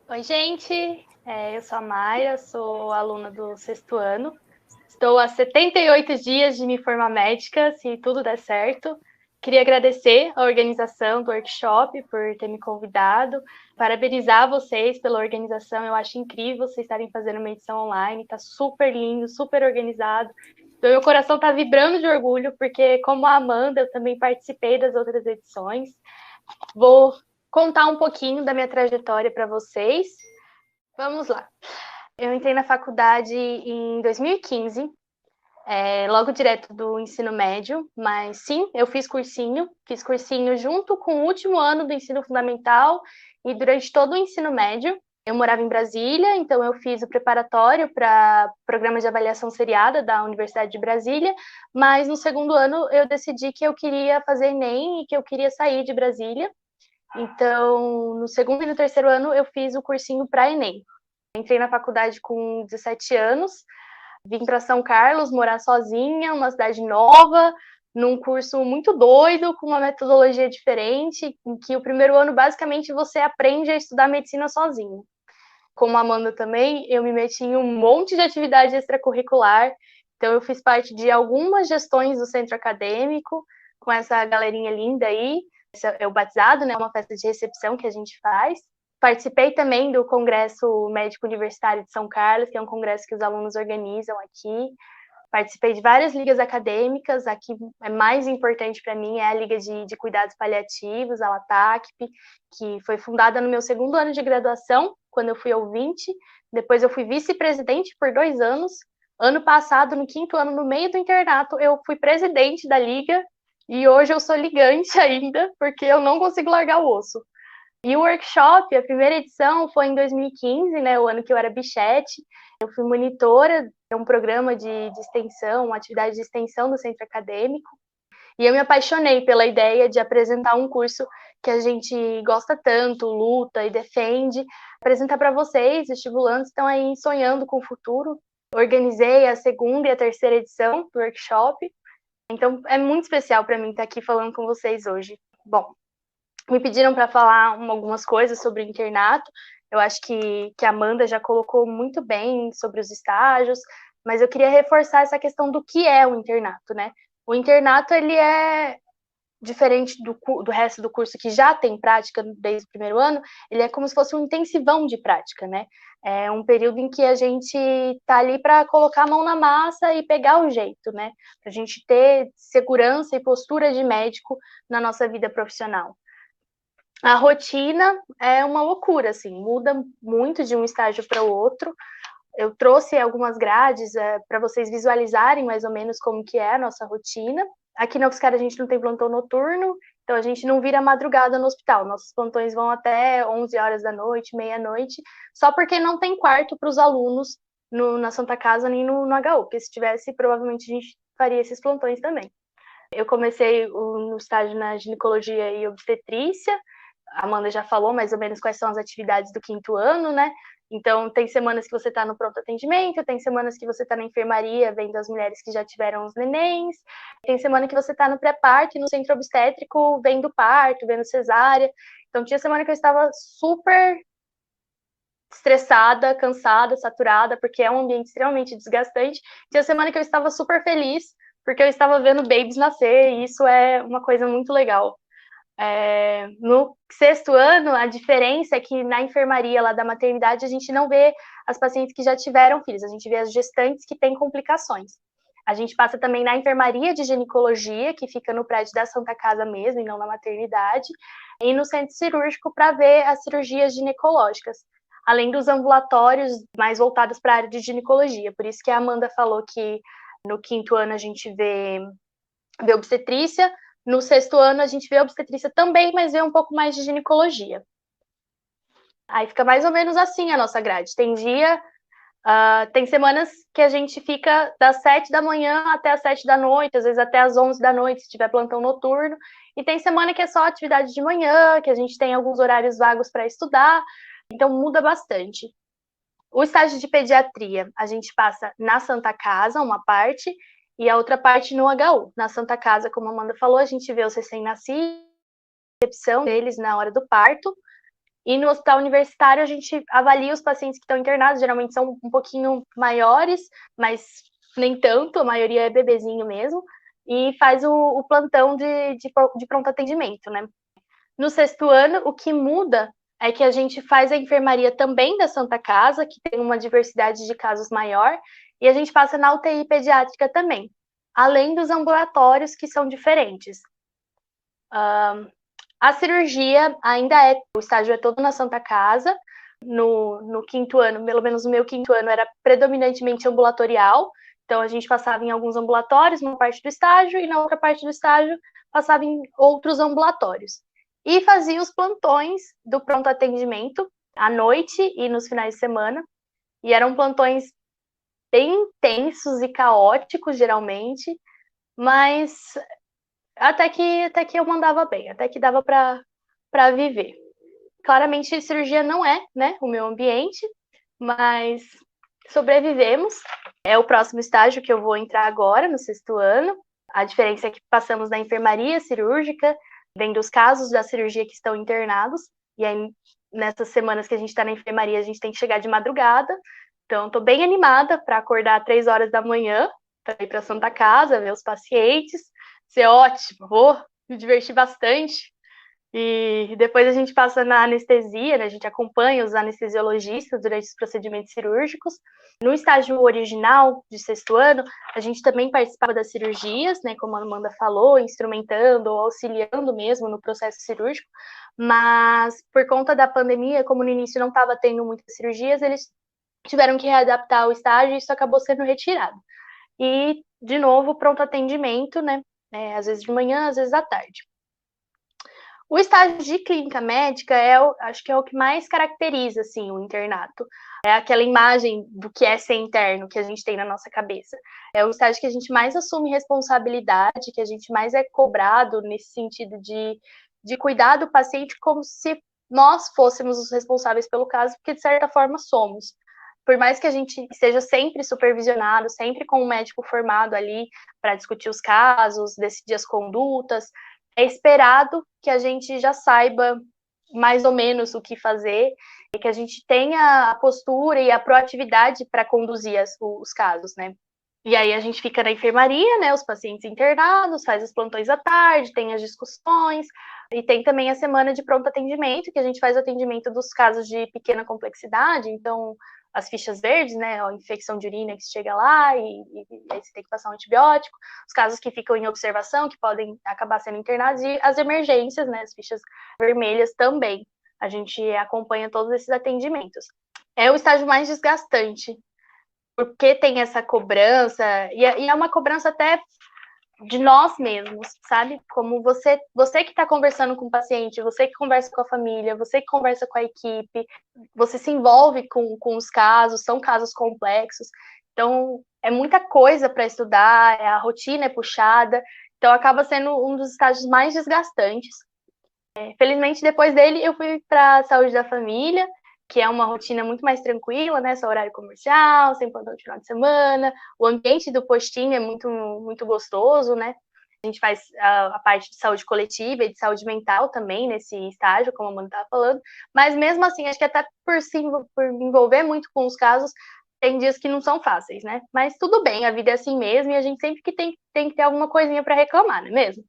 Oi, gente. Eu sou a Mayra, sou aluna do sexto ano. Estou há 78 dias de me formar médica, se tudo der certo. Queria agradecer a organização do workshop por ter me convidado, parabenizar vocês pela organização. Eu acho incrível vocês estarem fazendo uma edição online, está super lindo, super organizado. Então, meu coração está vibrando de orgulho, porque, como a Amanda, eu também participei das outras edições. Vou contar um pouquinho da minha trajetória para vocês. Vamos lá. Eu entrei na faculdade em 2015, logo direto do ensino médio, mas sim, eu fiz cursinho junto com o último ano do ensino fundamental e durante todo o ensino médio. Eu morava em Brasília, então eu fiz o preparatório para programa de avaliação seriada da Universidade de Brasília, mas no segundo ano eu decidi que eu queria fazer Enem e que eu queria sair de Brasília. Então, no segundo e no terceiro ano eu fiz o cursinho para Enem. Entrei na faculdade com 17 anos, vim para São Carlos morar sozinha, uma cidade nova, num curso muito doido, com uma metodologia diferente, em que o primeiro ano, basicamente, você aprende a estudar medicina sozinho. Como a Amanda também, eu me meti em um monte de atividade extracurricular, então eu fiz parte de algumas gestões do centro acadêmico, com essa galerinha linda aí. Esse é o batizado, né? Uma festa de recepção que a gente faz. Participei também do Congresso Médico Universitário de São Carlos, que é um congresso que os alunos organizam aqui. Participei de várias ligas acadêmicas. A que é mais importante para mim é a Liga de Cuidados Paliativos, a LATACP, que foi fundada no meu segundo ano de graduação, quando eu fui ouvinte. Depois eu fui vice-presidente por 2 anos. Ano passado, no quinto ano, no meio do internato, eu fui presidente da liga e hoje eu sou ligante ainda, porque eu não consigo largar o osso. E o workshop, a primeira edição, foi em 2015, né, o ano que eu era bichete. Eu fui monitora de um programa de extensão, uma atividade de extensão do centro acadêmico. E eu me apaixonei pela ideia de apresentar um curso que a gente gosta tanto, luta e defende, apresentar para vocês, estimulantes que estão aí sonhando com o futuro. Organizei a segunda e a terceira edição do workshop. Então, é muito especial para mim estar aqui falando com vocês hoje. Bom, me pediram para falar algumas coisas sobre o internato. Eu acho que a Amanda já colocou muito bem sobre os estágios, mas eu queria reforçar essa questão do que é o internato, né? O internato, ele é diferente do resto do curso que já tem prática desde o primeiro ano, ele é como se fosse um intensivão de prática, né? É um período em que a gente tá ali para colocar a mão na massa e pegar o jeito, né? Para a gente ter segurança e postura de médico na nossa vida profissional. A rotina é uma loucura, assim, muda muito de um estágio para o outro. Eu trouxe algumas grades para vocês visualizarem mais ou menos como que é a nossa rotina. Aqui na UFSCar a gente não tem plantão noturno, então a gente não vira madrugada no hospital. Nossos plantões vão até 11 horas da noite, meia-noite, só porque não tem quarto para os alunos na Santa Casa nem no HU, porque se tivesse, provavelmente a gente faria esses plantões também. Eu comecei no estágio na ginecologia e obstetrícia. A Amanda já falou mais ou menos quais são as atividades do quinto ano, né? Então, tem semanas que você está no pronto atendimento, tem semanas que você está na enfermaria vendo as mulheres que já tiveram os nenéns, tem semana que você está no pré-parto e no centro obstétrico vendo parto, vendo cesárea. Então, tinha semana que eu estava super estressada, cansada, saturada, porque é um ambiente extremamente desgastante. Tinha semana que eu estava super feliz, porque eu estava vendo babies nascer, e isso é uma coisa muito legal. No sexto ano, a diferença é que na enfermaria lá da maternidade, a gente não vê as pacientes que já tiveram filhos, a gente vê as gestantes que têm complicações. A gente passa também na enfermaria de ginecologia, que fica no prédio da Santa Casa mesmo, e não na maternidade, e no centro cirúrgico para ver as cirurgias ginecológicas, além dos ambulatórios mais voltados para a área de ginecologia. Por isso que a Amanda falou que no quinto ano a gente vê obstetrícia, no sexto ano a gente vê obstetrícia também, mas vê um pouco mais de ginecologia. Aí fica mais ou menos assim a nossa grade. Tem semanas que a gente fica das 7 da manhã até as 7 da noite, às vezes até as 11 da noite, se tiver plantão noturno. E tem semana que é só atividade de manhã, que a gente tem alguns horários vagos para estudar. Então muda bastante. O estágio de pediatria, a gente passa na Santa Casa, uma parte, e a outra parte no HU. Na Santa Casa, como a Amanda falou, a gente vê os recém-nascidos, a recepção deles na hora do parto. E no hospital universitário, a gente avalia os pacientes que estão internados, geralmente são um pouquinho maiores, mas nem tanto, a maioria é bebezinho mesmo, e faz o plantão de pronto atendimento, né? No 6º ano, o que muda é que a gente faz a enfermaria também da Santa Casa, que tem uma diversidade de casos maior, e a gente passa na UTI pediátrica também, além dos ambulatórios, que são diferentes. A cirurgia ainda o estágio é todo na Santa Casa. No 5º ano, pelo menos no meu 5º ano, era predominantemente ambulatorial. Então, a gente passava em alguns ambulatórios, numa parte do estágio, e na outra parte do estágio, passava em outros ambulatórios. E fazia os plantões do pronto atendimento, à noite e nos finais de semana. E eram plantões bem intensos e caóticos, geralmente, mas até que eu mandava bem, até que dava para viver. Claramente, cirurgia não é, né, o meu ambiente, mas sobrevivemos. É o próximo estágio que eu vou entrar agora, no 6º ano. A diferença é que passamos da enfermaria cirúrgica, vendo os casos da cirurgia que estão internados, e aí nessas semanas que a gente está na enfermaria, a gente tem que chegar de madrugada. Então, estou bem animada para acordar às 3 horas da manhã, para ir para a Santa Casa, ver os pacientes. Ser ótimo, vou me divertir bastante. E depois a gente passa na anestesia, né? A gente acompanha os anestesiologistas durante os procedimentos cirúrgicos. No estágio original de 6º ano, a gente também participava das cirurgias, né? Como a Amanda falou, instrumentando ou auxiliando mesmo no processo cirúrgico. Mas por conta da pandemia, como no início não estava tendo muitas cirurgias, eles tiveram que readaptar o estágio e isso acabou sendo retirado. E, de novo, pronto atendimento, né? Às vezes de manhã, às vezes à tarde. O estágio de clínica médica acho que é o que mais caracteriza, assim, o internato. É aquela imagem do que é ser interno que a gente tem na nossa cabeça. É o estágio que a gente mais assume responsabilidade, que a gente mais é cobrado nesse sentido de cuidar do paciente como se nós fôssemos os responsáveis pelo caso, porque de certa forma somos. Por mais que a gente esteja sempre supervisionado, sempre com um médico formado ali para discutir os casos, decidir as condutas, é esperado que a gente já saiba mais ou menos o que fazer e que a gente tenha a postura e a proatividade para conduzir os casos, né? E aí a gente fica na enfermaria, né? Os pacientes internados, faz os plantões à tarde, tem as discussões, e tem também a semana de pronto atendimento, que a gente faz o atendimento dos casos de pequena complexidade, então as fichas verdes, né? A infecção de urina que chega lá e aí você tem que passar um antibiótico, os casos que ficam em observação, que podem acabar sendo internados, e as emergências, né? As fichas vermelhas também. A gente acompanha todos esses atendimentos. É o estágio mais desgastante, porque tem essa cobrança, e é uma cobrança até de nós mesmos, sabe? Como você que está conversando com o paciente, você que conversa com a família, você que conversa com a equipe, você se envolve com os casos, são casos complexos, então é muita coisa para estudar, a rotina é puxada, então acaba sendo um dos estágios mais desgastantes. Felizmente, depois dele, eu fui para a saúde da família, que é uma rotina muito mais tranquila, né? Só horário comercial, sem plantão de final de semana. O ambiente do postinho é muito, muito gostoso, né? A gente faz a parte de saúde coletiva e de saúde mental também nesse estágio, como a Amanda estava falando. Mas mesmo assim, acho que até por me envolver muito com os casos, tem dias que não são fáceis, né? Mas tudo bem, a vida é assim mesmo e a gente sempre que tem que ter alguma coisinha para reclamar, não é mesmo?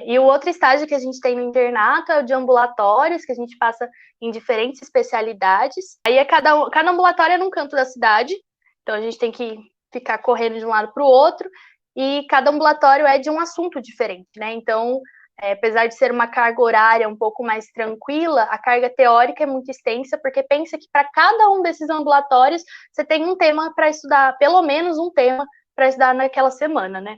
E o outro estágio que a gente tem no internato é o de ambulatórios, que a gente passa em diferentes especialidades. Aí cada ambulatório é num canto da cidade, então a gente tem que ficar correndo de um lado para o outro, e cada ambulatório é de um assunto diferente, né? Então, apesar de ser uma carga horária um pouco mais tranquila, a carga teórica é muito extensa, porque pensa que para cada um desses ambulatórios você tem um tema para estudar, pelo menos um tema para estudar naquela semana, né?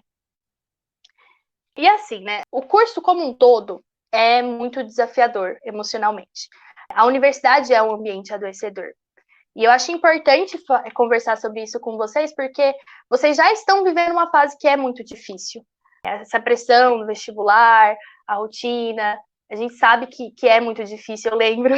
E assim, né? O curso como um todo é muito desafiador emocionalmente. A universidade é um ambiente adoecedor. E eu acho importante conversar sobre isso com vocês, porque vocês já estão vivendo uma fase que é muito difícil. Essa pressão no vestibular, a rotina, a gente sabe que é muito difícil, eu lembro.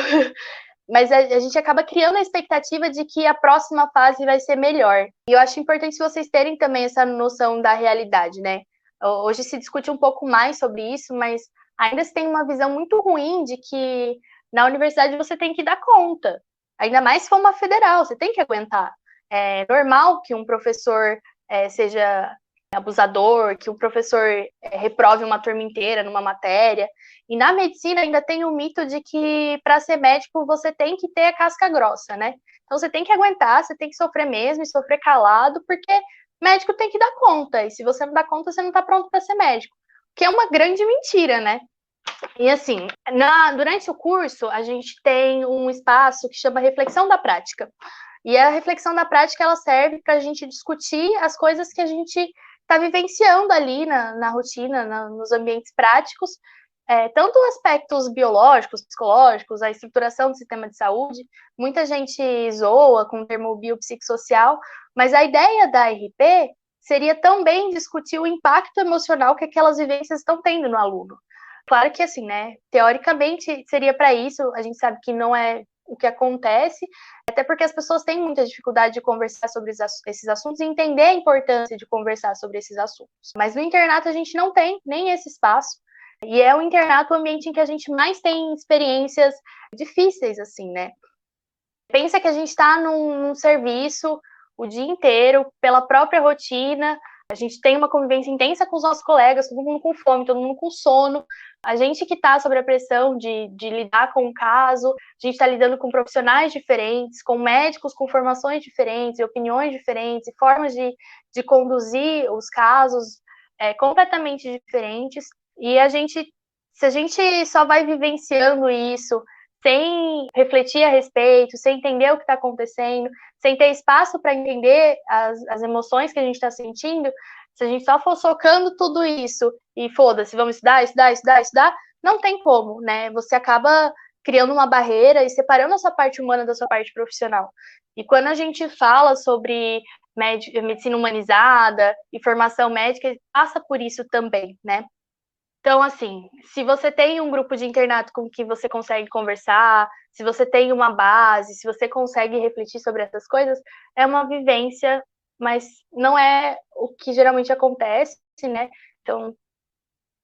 Mas a gente acaba criando a expectativa de que a próxima fase vai ser melhor. E eu acho importante vocês terem também essa noção da realidade, né? Hoje se discute um pouco mais sobre isso, mas ainda se tem uma visão muito ruim de que na universidade você tem que dar conta. Ainda mais se for uma federal, você tem que aguentar. É normal que um professor seja abusador, que o professor reprove uma turma inteira numa matéria. E na medicina ainda tem o mito de que para ser médico você tem que ter a casca grossa, né? Então você tem que aguentar, você tem que sofrer mesmo e sofrer calado, porque médico tem que dar conta. E se você não dá conta, você não está pronto para ser médico. Que é uma grande mentira, né? E assim, durante o curso, a gente tem um espaço que chama reflexão da prática. E a reflexão da prática, ela serve para a gente discutir as coisas que a gente está vivenciando ali na rotina, nos ambientes práticos, tanto aspectos biológicos, psicológicos, a estruturação do sistema de saúde. Muita gente zoa com o termo biopsicossocial, mas a ideia da RP seria também discutir o impacto emocional que aquelas vivências estão tendo no aluno. Claro que assim, né, teoricamente seria para isso, a gente sabe que não é o que acontece, até porque as pessoas têm muita dificuldade de conversar sobre esses assuntos e entender a importância de conversar sobre esses assuntos. Mas no internato a gente não tem nem esse espaço, e é o internato o ambiente em que a gente mais tem experiências difíceis, assim, né? Pensa que a gente está num serviço o dia inteiro, pela própria rotina, a gente tem uma convivência intensa com os nossos colegas, todo mundo com fome, todo mundo com sono. A gente que está sob a pressão de lidar com o caso, a gente está lidando com profissionais diferentes, com médicos com formações diferentes, e opiniões diferentes, e formas de conduzir os casos completamente diferentes. E se a gente só vai vivenciando isso sem refletir a respeito, sem entender o que está acontecendo, sem ter espaço para entender as emoções que a gente está sentindo, se a gente só for socando tudo isso e foda-se, vamos estudar, não tem como, né? Você acaba criando uma barreira e separando a sua parte humana da sua parte profissional. E quando a gente fala sobre medicina humanizada e formação médica, passa por isso também, né? Então, assim, se você tem um grupo de internato com que você consegue conversar, se você tem uma base, se você consegue refletir sobre essas coisas, é uma vivência, mas não é o que geralmente acontece, né? Então,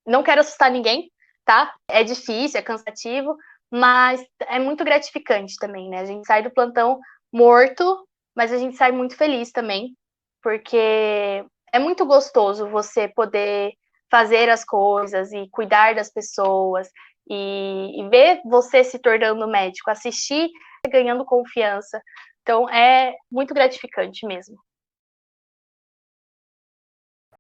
não quero assustar ninguém, tá? É difícil, é cansativo, mas é muito gratificante também, né? A gente sai do plantão morto, mas a gente sai muito feliz também, porque é muito gostoso você poder fazer as coisas e cuidar das pessoas e ver você se tornando médico, assistir ganhando confiança. Então, é muito gratificante mesmo.